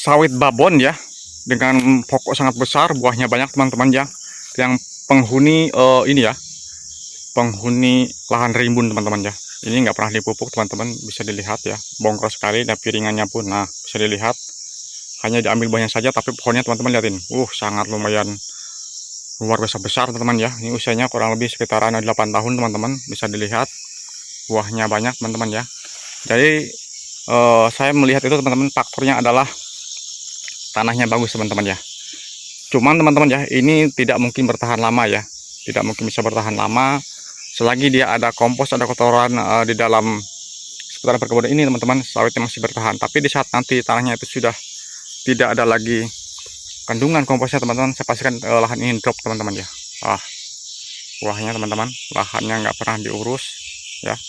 sawit babon ya, dengan pokok sangat besar, buahnya banyak teman-teman ya, yang penghuni ini ya, penghuni lahan rimbun teman-teman ya. Ini nggak pernah dipupuk teman-teman, bisa dilihat ya, bongkar sekali, dan piringannya pun nah bisa dilihat, hanya diambil buahnya saja, tapi pohonnya teman-teman lihatin, sangat lumayan luar biasa besar teman-teman ya. Ini usianya kurang lebih sekitaran 8 tahun teman-teman, bisa dilihat buahnya banyak teman-teman ya. Jadi saya melihat itu teman-teman, faktornya adalah tanahnya bagus teman-teman ya. Cuman teman-teman ya, ini tidak mungkin bertahan lama ya, tidak mungkin bisa bertahan lama selagi dia ada kompos, ada kotoran di dalam seputaran perkebunan ini teman-teman. Sawitnya masih bertahan, tapi di saat nanti tanahnya itu sudah tidak ada lagi kandungan komposnya teman-teman, saya pastikan lahan ini drop teman-teman ya. Buahnya teman-teman, lahannya nggak pernah diurus ya.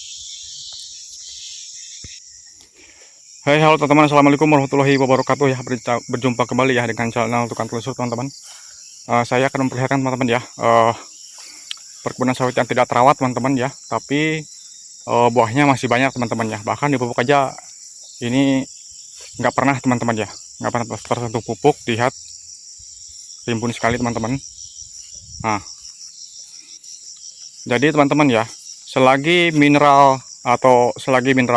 Hai, halo teman-teman, assalamualaikum warahmatullahi wabarakatuh ya. Berjumpa kembali ya dengan channel Tukang Telusur teman-teman. Saya akan memperlihatkan teman-teman ya, perkebunan sawit yang tidak terawat teman-teman ya, tapi buahnya masih banyak teman-teman ya. Bahkan di pupuk aja ini nggak pernah teman-teman ya, nggak pernah tersentuh pupuk. Lihat, rimbun sekali teman-teman. Nah, jadi teman-teman ya, selagi mineral atau selagi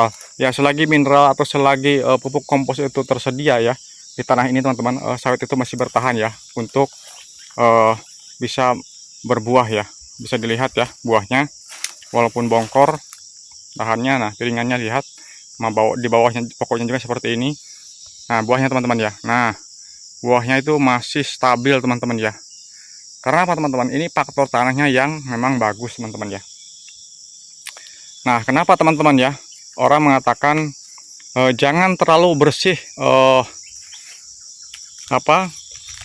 pupuk kompos itu tersedia ya di tanah ini teman-teman, sawit itu masih bertahan ya untuk bisa berbuah ya. Bisa dilihat ya buahnya, walaupun bongkor dahannya, nah piringannya lihat, di bawahnya pokoknya juga seperti ini. Nah buahnya teman-teman ya, nah buahnya itu masih stabil teman-teman ya. Karena apa teman-teman, ini faktor tanahnya yang memang bagus teman-teman ya. Nah kenapa teman-teman ya, orang mengatakan jangan terlalu bersih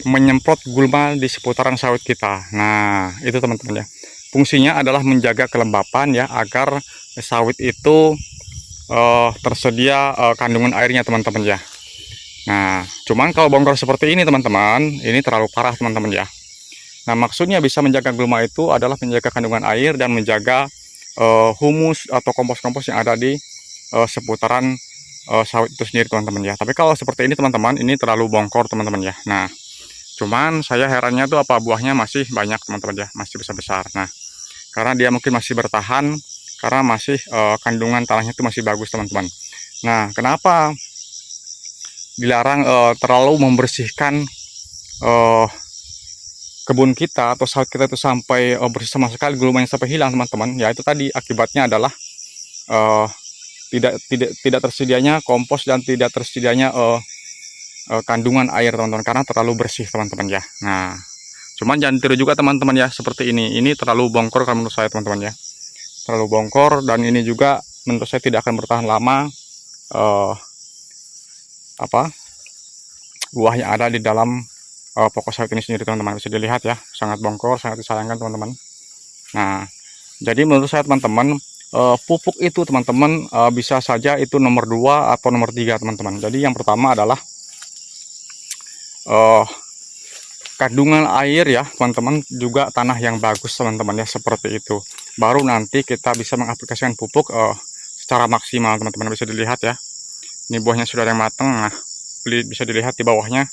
menyemprot gulma di seputaran sawit kita. Nah itu teman-teman ya, fungsinya adalah menjaga kelembapan ya, agar sawit itu tersedia kandungan airnya teman-teman ya. Nah cuman kalau bongkar seperti ini teman-teman, ini terlalu parah teman-teman ya. Nah maksudnya bisa menjaga gulma itu adalah menjaga kandungan air dan menjaga humus atau kompos-kompos yang ada di seputaran sawit itu sendiri teman-teman ya. Tapi kalau seperti ini teman-teman, ini terlalu bongkor teman-teman ya. Nah cuman saya herannya tuh apa, buahnya masih banyak teman-teman ya, masih besar-besar. Nah karena dia mungkin masih bertahan, karena masih kandungan tanahnya itu masih bagus teman-teman. Nah kenapa dilarang terlalu membersihkan kebun kita atau sawit kita itu sampai bersih sama sekali, gulmanya sampai hilang teman-teman ya? Itu tadi akibatnya adalah tidak tersedianya kompos dan tidak tersedianya kandungan air teman-teman, karena terlalu bersih teman-teman ya. Nah cuman jangan tiru juga teman-teman ya, seperti ini terlalu bongkor kan menurut saya teman-teman ya, terlalu bongkor, dan ini juga menurut saya tidak akan bertahan lama buah yang ada di dalam pokok sawit ini sendiri teman-teman. Bisa dilihat ya, sangat bongkor, sangat disayangkan teman-teman. Nah jadi menurut saya teman-teman, pupuk itu teman-teman bisa saja itu nomor 2 atau nomor 3 teman-teman. Jadi yang pertama adalah kandungan air ya teman-teman, juga tanah yang bagus teman-teman ya, seperti itu. Baru nanti kita bisa mengaplikasikan pupuk secara maksimal teman-teman. Bisa dilihat ya, ini buahnya sudah ada yang matang. Nah bisa dilihat di bawahnya,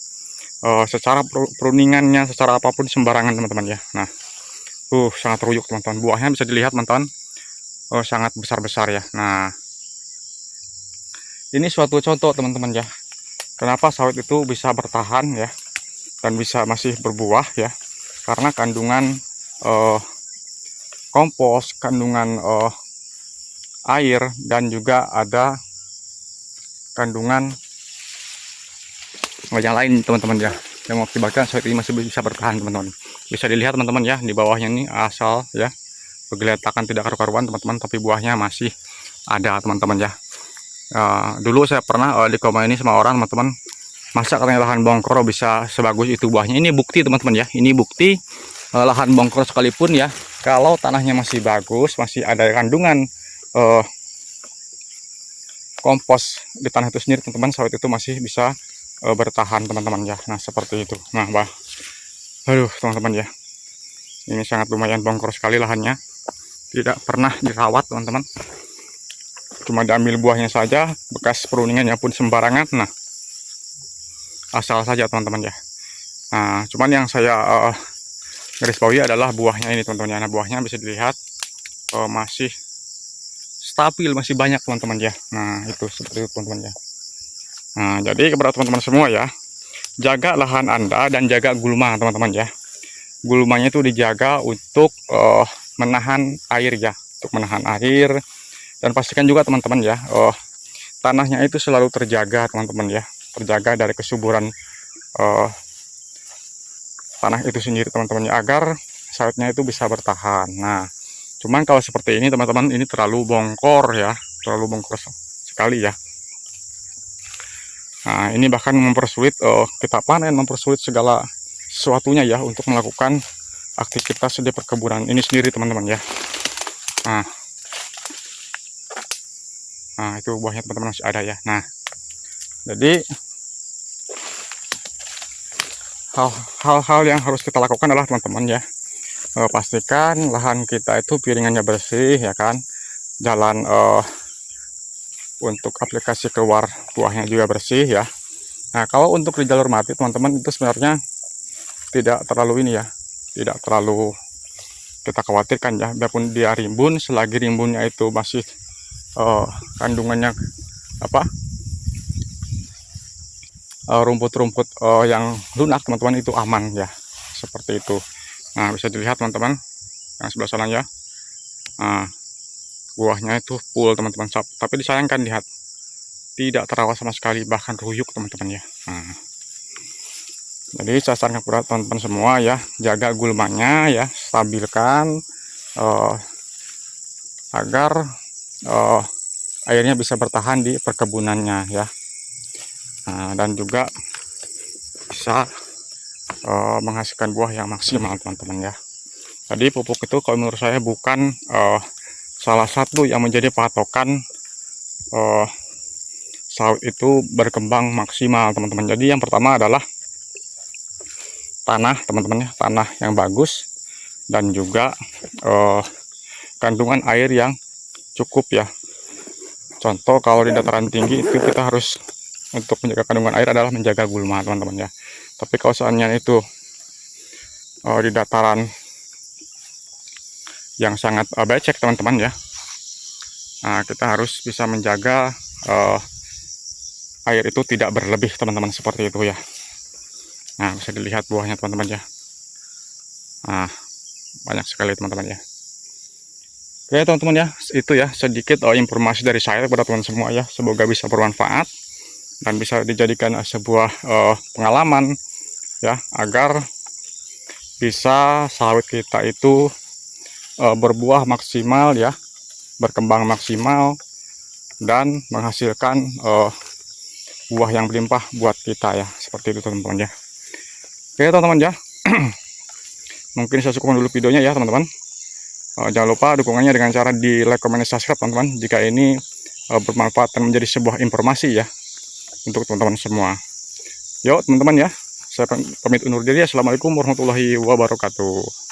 secara pruningannya, secara apapun sembarangan teman-teman ya. Nah sangat ruyuk teman-teman, buahnya bisa dilihat teman-teman, sangat besar-besar ya. Nah ini suatu contoh teman-teman ya, kenapa sawit itu bisa bertahan ya dan bisa masih berbuah ya, karena kandungan kompos, kandungan air, dan juga ada kandungan yang lain teman-teman ya, yang mengakibatkan sawit ini masih bisa bertahan teman-teman. Bisa dilihat teman-teman ya, di bawahnya ini asal ya bergeletakan, tidak karu-karuan teman-teman, tapi buahnya masih ada teman-teman ya. Dulu saya pernah di komen ini sama orang teman-teman, masa katanya lahan bongkor bisa sebagus itu buahnya. Ini bukti teman-teman ya, ini bukti lahan bongkor sekalipun ya, kalau tanahnya masih bagus, masih ada kandungan kompos di tanah itu sendiri teman-teman, sawit itu masih bisa bertahan teman-teman ya. Nah seperti itu. Nah aduh teman-teman ya, ini sangat lumayan bongkor sekali lahannya, tidak pernah dirawat teman-teman, cuma diambil buahnya saja, bekas peruningannya pun sembarangan. Nah asal saja teman-teman ya. Nah, cuman yang saya garis bawahi adalah buahnya ini teman-teman ya. Nah, buahnya bisa dilihat masih stabil, masih banyak teman-teman ya. Nah, itu seperti itu teman-teman ya. Nah, jadi kepada teman-teman semua ya, jaga lahan Anda dan jaga gulma teman-teman ya. Gulmanya itu dijaga untuk menahan air ya, untuk menahan air, dan pastikan juga teman-teman ya, tanahnya itu selalu terjaga teman-teman ya, terjaga dari kesuburan tanah itu sendiri teman-teman ya, agar sawitnya itu bisa bertahan. Nah, cuman kalau seperti ini teman-teman, ini terlalu bongkor ya, terlalu bongkor sekali ya. Nah, ini bahkan mempersulit kita panen, mempersulit segala sesuatunya ya untuk melakukan aktivitas di perkebunan ini sendiri teman-teman ya. Nah, itu buahnya teman-teman masih ada ya. Nah, jadi hal-hal yang harus kita lakukan adalah teman-teman ya, pastikan lahan kita itu piringannya bersih ya kan, jalan untuk aplikasi keluar buahnya juga bersih ya. Nah, kalau untuk di jalur mati teman-teman, itu sebenarnya tidak terlalu ini ya, tidak terlalu kita khawatirkan ya, biarpun dia rimbun, selagi rimbunnya itu masih kandungannya apa, rumput-rumput yang lunak teman-teman, itu aman ya, seperti itu. Nah, bisa dilihat teman-teman yang sebelah sana ya. Nah, buahnya itu full teman-teman, tapi disayangkan lihat tidak terawat sama sekali, bahkan ruyuk teman-teman ya. Nah, jadi saya sarankan kepada teman-teman semua ya, jaga gulmanya ya, stabilkan agar airnya bisa bertahan di perkebunannya ya. Nah, dan juga bisa menghasilkan buah yang maksimal teman-teman ya. Jadi pupuk itu kalau menurut saya bukan salah satu yang menjadi patokan sawit itu berkembang maksimal teman-teman. Jadi yang pertama adalah tanah teman-teman ya, tanah yang bagus, dan juga kandungan air yang cukup ya. Contoh kalau di dataran tinggi itu kita harus, untuk menjaga kandungan air adalah menjaga gulma teman-teman ya. Tapi kalau seandainya itu di dataran yang sangat becek teman-teman ya, nah, kita harus bisa menjaga air itu tidak berlebih teman-teman, seperti itu ya. Nah, bisa dilihat buahnya teman-teman ya. Nah, banyak sekali teman-teman ya. Oke teman-teman ya, itu ya sedikit informasi dari saya kepada teman semua ya. Semoga bisa bermanfaat dan bisa dijadikan sebuah pengalaman ya, agar bisa sawit kita itu berbuah maksimal ya, berkembang maksimal, dan menghasilkan buah yang berlimpah buat kita ya, seperti itu teman-teman ya. Oke teman-teman ya, mungkin saya cukupkan dulu videonya ya teman-teman. Jangan lupa dukungannya dengan cara di like, comment, dan subscribe teman-teman, jika ini bermanfaat dan menjadi sebuah informasi ya untuk teman-teman semua. Yuk teman-teman ya, saya pamit undur diri. Assalamualaikum warahmatullahi wabarakatuh.